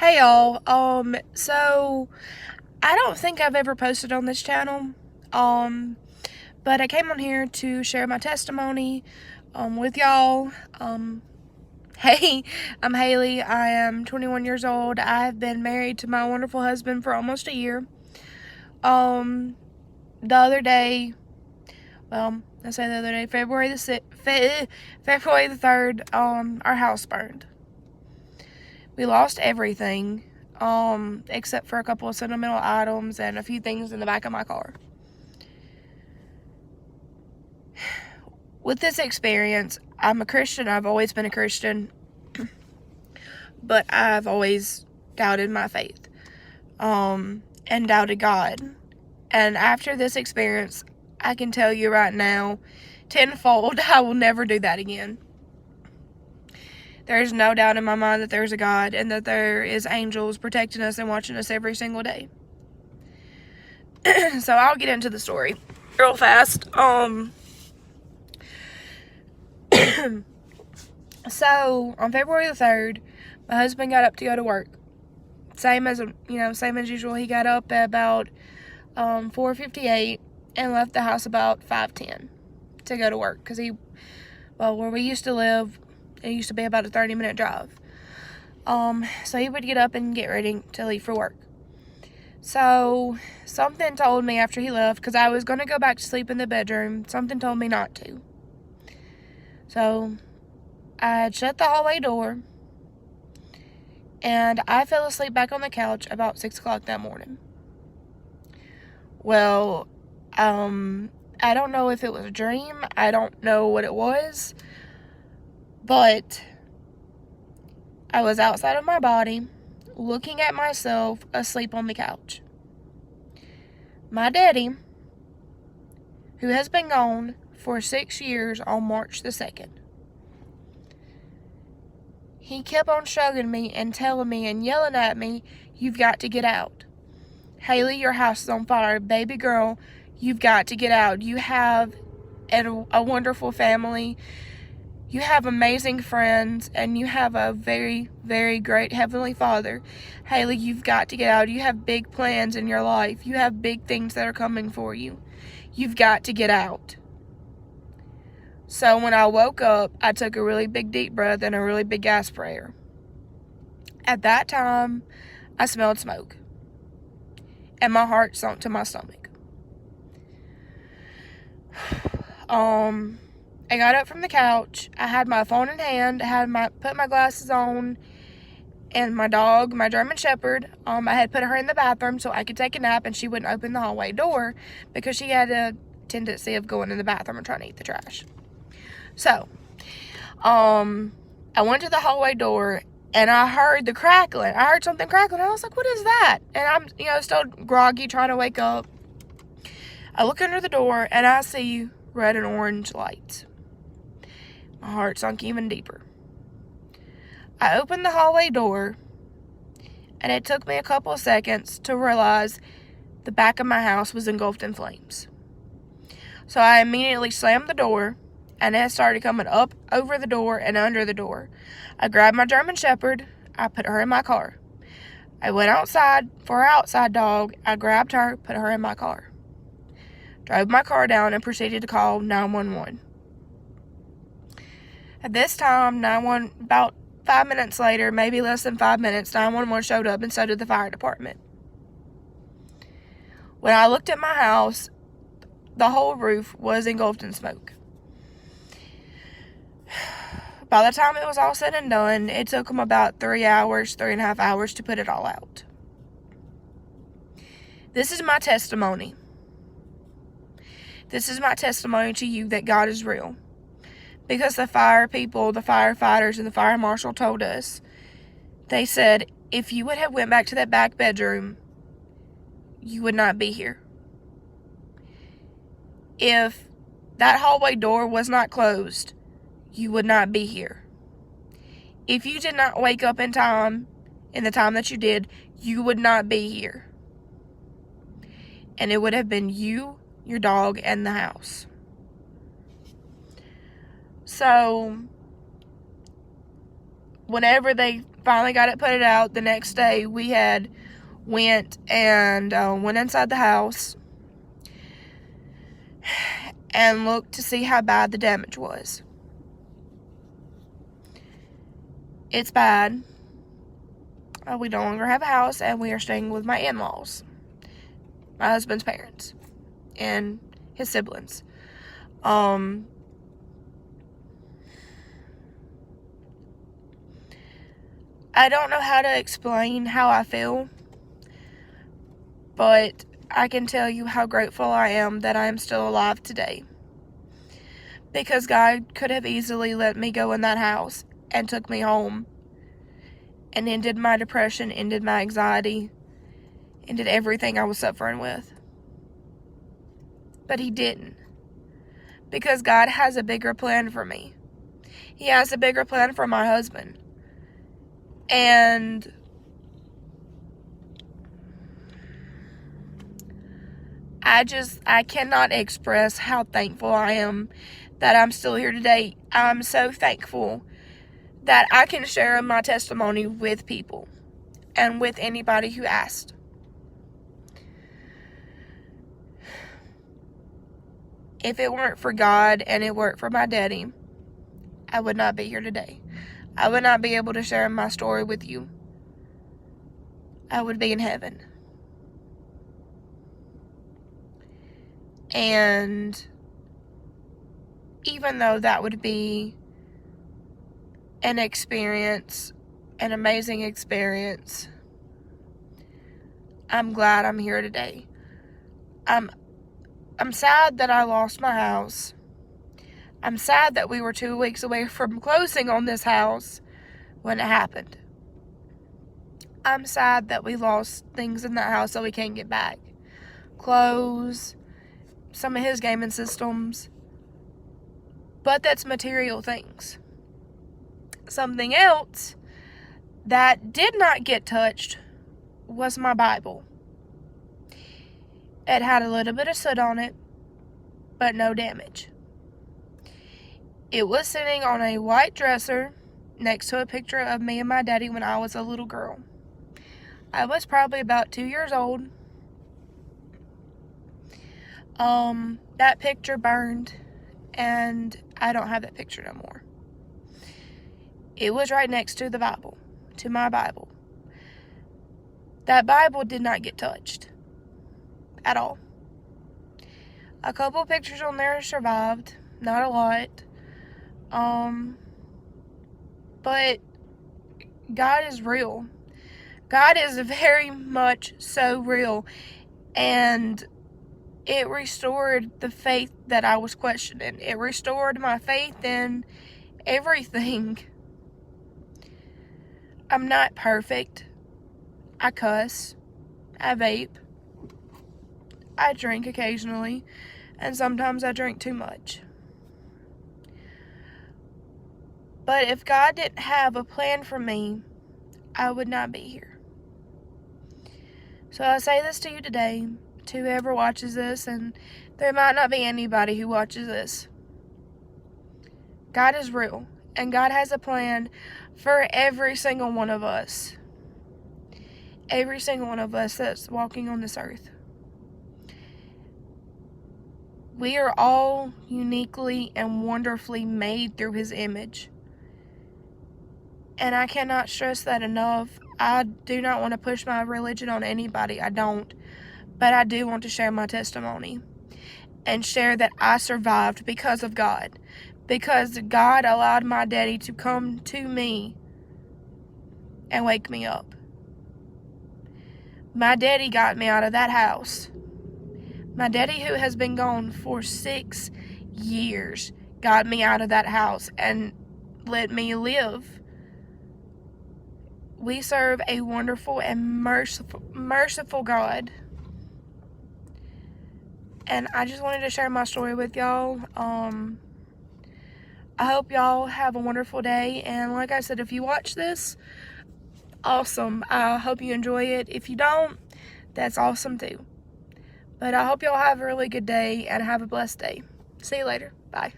Hey y'all. So I don't think I've ever posted on this channel. Um, but I came on here to share my testimony with y'all. Hey, I'm Haley. I am 21 years old. I have been married to my wonderful husband for almost a year. The other day, February February the 3rd, our house burned. We lost everything, except for a couple of sentimental items and a few things in the back of my car. With this experience, I'm a Christian. I've always been a Christian, but I've always doubted my faith, and doubted God. And after this experience, I can tell you right now, tenfold, I will never do that again. There is no doubt in my mind that there's a God and that there is angels protecting us and watching us every single day. So I'll get into the story real fast. So on February the 3rd, my husband got up to go to work. Same as usual. He got up at about 4:58 and left the house about 5:10 to go to work because where we used to live, it used to be about a 30-minute drive. So he would get up and get ready to leave for work. So something told me after he left, because I was going to go back to sleep in the bedroom, something told me not to. So I had shut the hallway door, and I fell asleep back on the couch about 6 o'clock that morning. Well, I don't know if it was a dream. I don't know what it was. But I was outside of my body, looking at myself asleep on the couch. My daddy, who has been gone for 6 years on March the 2nd, he kept on shrugging me and telling me and yelling at me, "You've got to get out. Haley, your house is on fire. Baby girl, you've got to get out. You have a wonderful family. You have amazing friends, and you have a very, very great Heavenly Father. Haley, you've got to get out. You have big plans in your life. You have big things that are coming for you. You've got to get out." So when I woke up, I took a really big deep breath and a really big gas prayer. At that time, I smelled smoke, and my heart sunk to my stomach. I got up from the couch. I had my phone in hand. Put my glasses on, and my dog, my German Shepherd, I had put her in the bathroom so I could take a nap, and she wouldn't open the hallway door because she had a tendency of going in the bathroom and trying to eat the trash. So, I went to the hallway door, and I heard the crackling. I heard something crackling. I was like, "What is that?" And I'm, still groggy, trying to wake up. I look under the door, and I see red and orange lights. My heart sunk even deeper. I opened the hallway door, and it took me a couple of seconds to realize the back of my house was engulfed in flames. So I immediately slammed the door, and it started coming up over the door and under the door. I grabbed my German Shepherd. I put her in my car. I went outside for our outside dog. I grabbed her, put her in my car. Drove my car down and proceeded to call 911. At this time, about 5 minutes later, maybe less than 5 minutes, 911 showed up, and so did the fire department. When I looked at my house, the whole roof was engulfed in smoke. By the time it was all said and done, it took them about 3.5 hours to put it all out. This is my testimony. This is my testimony to you that God is real. Because the fire people, the firefighters, and the fire marshal told us, they said, if you would have went back to that back bedroom, you would not be here. If that hallway door was not closed, you would not be here. If you did not wake up in time, in the time that you did, you would not be here. And it would have been you, your dog, and the house. So whenever they finally got it put out, the next day we had went inside the house and looked to see how bad the damage was. It's bad. We no longer have a house, and we are staying with my in-laws, my husband's parents, and his siblings. I don't know how to explain how I feel, but I can tell you how grateful I am that I am still alive today. Because God could have easily let me go in that house and took me home and ended my depression, ended my anxiety, ended everything I was suffering with. But He didn't. Because God has a bigger plan for me. He has a bigger plan for my husband. And I cannot express how thankful I am that I'm still here today. I'm so thankful that I can share my testimony with people and with anybody who asked. If it weren't for God and it weren't for my daddy, I would not be here today. I would not be able to share my story with you. I would be in heaven. And even though that would be an experience, an amazing experience, I'm glad I'm here today. I'm sad that I lost my house. I'm sad that we were 2 weeks away from closing on this house when it happened. I'm sad that we lost things in that house that we can't get back. Clothes, some of his gaming systems. But that's material things. Something else that did not get touched was my Bible. It had a little bit of soot on it, but no damage. It was sitting on a white dresser next to a picture of me and my daddy when I was a little girl. I was probably about 2 years old. That picture burned, and I don't have that picture no more. It was right next to the Bible, to my Bible. That Bible did not get touched at all. A couple pictures on there survived, not a lot. But God is real. God is very much so real. And it restored the faith that I was questioning. It restored my faith in everything. I'm not perfect. I cuss. I vape. I drink occasionally. And sometimes I drink too much. But if God didn't have a plan for me, I would not be here. So I say this to you today, to whoever watches this, and there might not be anybody who watches this. God is real, and God has a plan for every single one of us. Every single one of us that's walking on this earth. We are all uniquely and wonderfully made through His image. And I cannot stress that enough. I do not want to push my religion on anybody. I don't. But I do want to share my testimony. And share that I survived because of God. Because God allowed my daddy to come to me and wake me up. My daddy got me out of that house. My daddy, who has been gone for 6 years, got me out of that house and let me live. We serve a wonderful and merciful God. And I just wanted to share my story with y'all. I hope y'all have a wonderful day. And like I said, if you watch this, awesome. I hope you enjoy it. If you don't, that's awesome too. But I hope y'all have a really good day and have a blessed day. See you later. Bye.